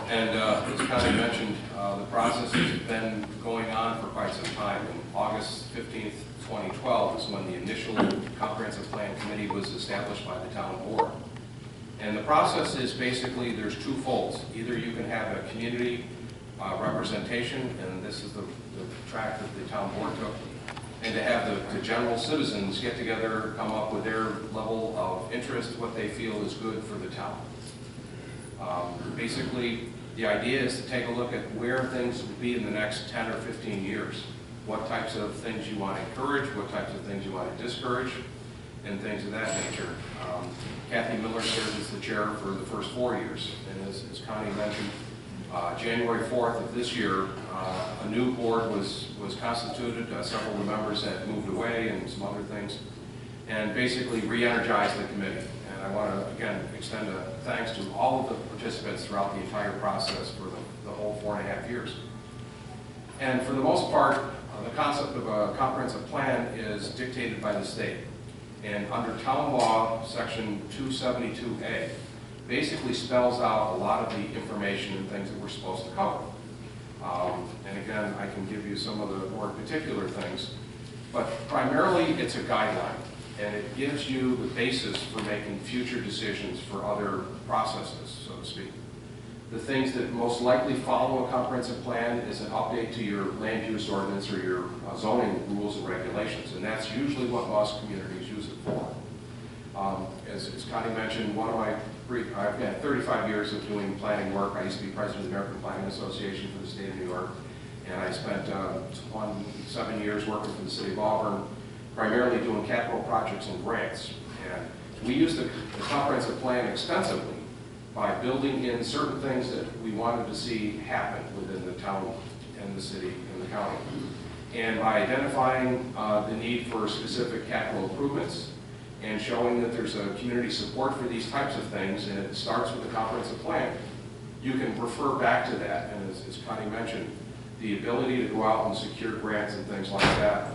And as Connie mentioned, the process has been going on for quite some time. And August 15th, 2012 is when the initial comprehensive plan committee was established by the town board. And the process is basically, there's two folds. Either you can have a community representation, and this is the track that the town board took, and to have the general citizens get together, come up with their level of interest, what they feel is good for the town. Basically, the idea is to take a look at where things will be in the next 10 or 15 years. What types of things you want to encourage, what types of things you want to discourage, and things of that nature. Kathy Miller served as the chair for the first 4 years, and as Connie mentioned, January 4th of this year, a new board was constituted. Several of the members had moved away and some other things, and basically re-energized the committee. And I want to, again, extend a thanks to all of the participants throughout the entire process for the whole 4.5 years. And for the most part, the concept of a comprehensive plan is dictated by the state. And under town law, section 272A, basically spells out a lot of the information and things that we're supposed to cover. And again, I can give you some of the more particular things, but primarily it's a guideline, and it gives you the basis for making future decisions for other processes, so to speak. The things that most likely follow a comprehensive plan is an update to your land use ordinance or your zoning rules and regulations, and that's usually what most communities use it for. As Connie mentioned, I've had 35 years of doing planning work. I used to be president of the American Planning Association for the state of New York, and I spent 7 years working for the city of Auburn, primarily doing capital projects and grants. And we used the comprehensive plan extensively by building in certain things that we wanted to see happen within the town and the city and the county. And by identifying the need for specific capital improvements and showing that there's a community support for these types of things, and it starts with a comprehensive plan, you can refer back to that. And as Connie mentioned, the ability to go out and secure grants and things like that.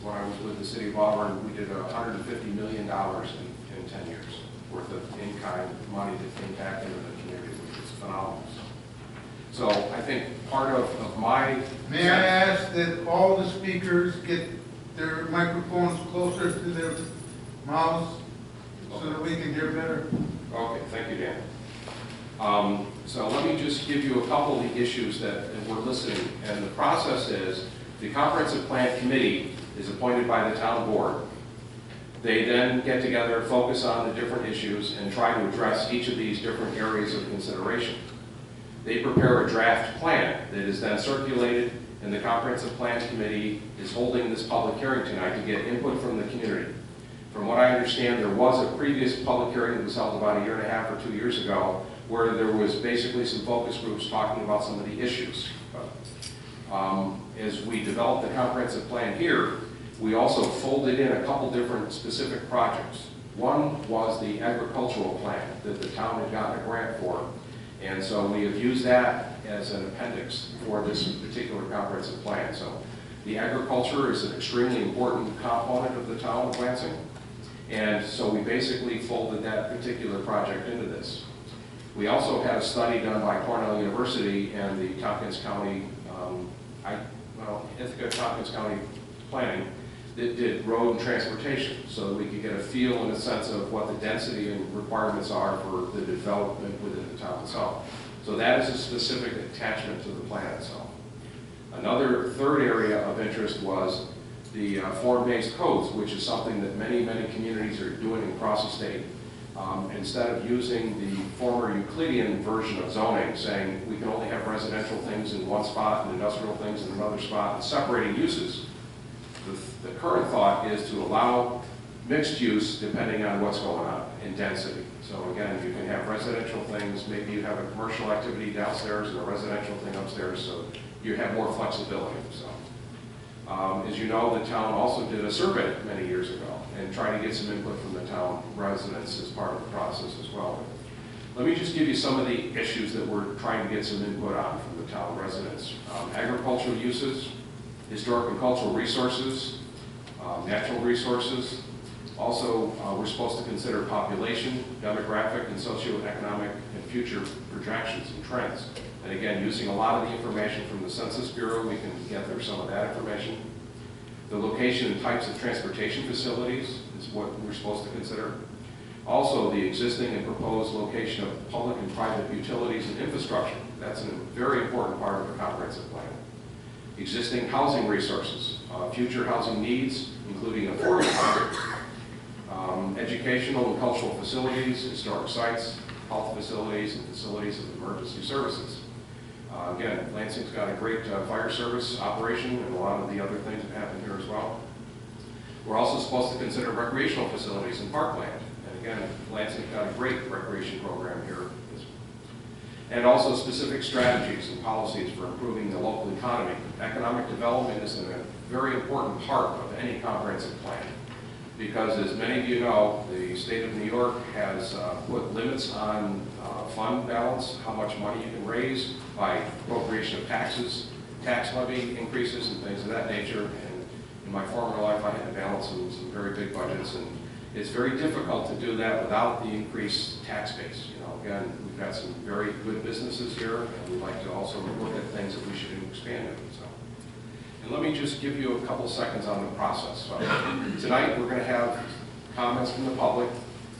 When I was with the city of Auburn, we did $150 million in 10 years worth of in-kind money that came back into the community, which is phenomenal. So I think part of my... May I ask that all the speakers get their microphones closer to their mouths so that we can hear better? Okay, thank you, Dan. So let me just give you a couple of the issues that we're listening. And the process is the Comprehensive Plan Committee is appointed by the town board. They then get together, focus on the different issues, and try to address each of these different areas of consideration. They prepare a draft plan that is then circulated, and the Comprehensive Plan Committee is holding this public hearing tonight to get input from the community. From what I understand, there was a previous public hearing that was held about 1.5 years or 2 years ago, where there was basically some focus groups talking about some of the issues. As we developed the comprehensive plan here, we also folded in a couple different specific projects. One was the agricultural plan that the town had gotten a grant for, and so we have used that as an appendix for this particular comprehensive plan. So the agriculture is an extremely important component of the town of Lansing, and so we basically folded that particular project into this. We also had a study done by Cornell University and the Tompkins County, Ithaca Tompkins County Planning that did road and transportation, so that we could get a feel and a sense of what the density and requirements are for the development within the town itself. So that is a specific attachment to the plan itself. Another third area of interest was the form-based codes, which is something that many communities are doing across the state. Instead of using the former Euclidean version of zoning, saying we can only have residential things in one spot and industrial things in another spot and separating uses, the current thought is to allow mixed use depending on what's going on in density. So again, you can have residential things, maybe you have a commercial activity downstairs and a residential thing upstairs, so you have more flexibility. So, as you know, the town also did a survey many years ago and tried to get some input from the town residents as part of the process as well. Let me just give you some of the issues that we're trying to get some input on from the town residents. Agricultural uses, historic and cultural resources, natural resources, Also, we're supposed to consider population, demographic, and socioeconomic and future projections and trends. And again, using a lot of the information from the Census Bureau, we can gather some of that information. The location and types of transportation facilities is what we're supposed to consider. Also, the existing and proposed location of public and private utilities and infrastructure. That's a very important part of the comprehensive plan. Existing housing resources, future housing needs, including affordable housing, educational and cultural facilities, historic sites, health facilities, and facilities of emergency services. Again, Lansing's got a great fire service operation and a lot of the other things that happen here as well. We're also supposed to consider recreational facilities and parkland. And again, Lansing's got a great recreation program here. And also specific strategies and policies for improving the local economy. Economic development is a very important part of any comprehensive plan, because as many of you know, the state of New York has put limits on fund balance, how much money you can raise by appropriation of taxes, tax levy increases, and things of that nature. And in my former life, I had to balance some very big budgets, and it's very difficult to do that without the increased tax base. You know, again, we've got some very good businesses here, and we'd like to also look at things that we should expand in. So. And let me just give you a couple seconds on the process. So, tonight we're going to have comments from the public.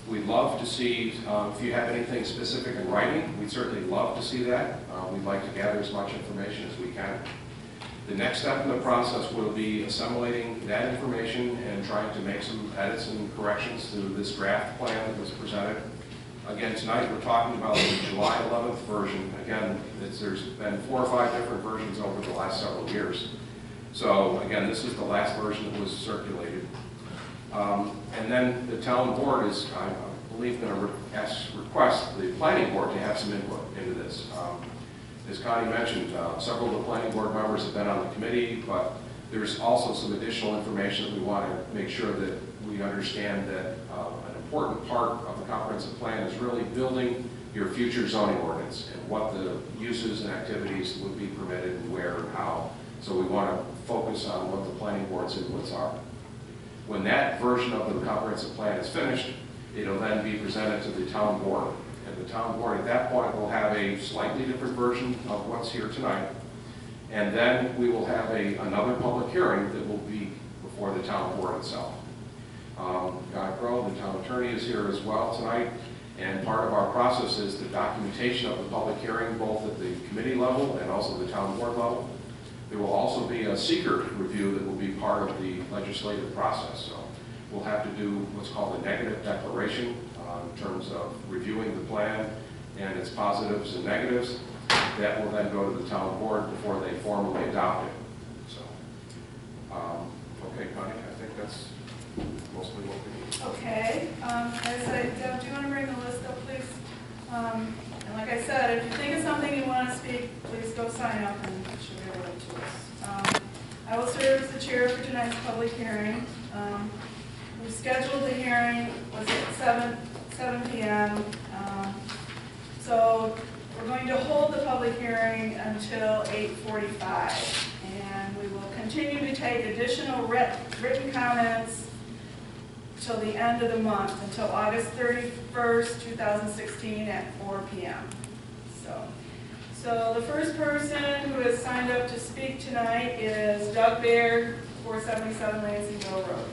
We'd love to see if you have anything specific in writing. We'd certainly love to see that. We'd like to gather as much information as we can. The next step in the process will be assimilating that information and trying to make some edits and corrections to this draft plan that was presented. Again, tonight we're talking about the July 11th version. Again, there's been 4 or 5 different versions over the last several years. So again, this is the last version that was circulated. And then the town board is, I believe, going to request the planning board to have some input into this. As Connie mentioned, several of the planning board members have been on the committee, but there's also some additional information that we want to make sure that we understand that an important part of the comprehensive plan is really building your future zoning ordinance and what the uses and activities would be permitted and where and how. So we want to focus on what the planning board's inputs are. When that version of the comprehensive plan is finished, it'll then be presented to the town board. And the town board at that point will have a slightly different version of what's here tonight. And then we will have another public hearing that will be before the town board itself. Guy Crow, the town attorney, is here as well tonight. And part of our process is the documentation of the public hearing, both at the committee level and also the town board level. There will also be a seeker review that will be part of the legislative process. So we'll have to do what's called a negative declaration in terms of reviewing the plan and its positives and negatives. That will then go to the town board before they formally adopt it. So, okay, Connie, I think that's mostly what we need. Okay. Deb, do you want to bring the list up, please? And like I said, if you think of something you want to speak, please go sign up and she'll get it to us. I will serve as the chair for tonight's public hearing. We scheduled the hearing, was at 7 p.m. So we're going to hold the public hearing until 8:45. And we will continue to take additional written comments till the end of the month, until August 31st, 2016 at 4 p.m. So the first person who has signed up to speak tonight is Doug Baird, 477 Lansing Road.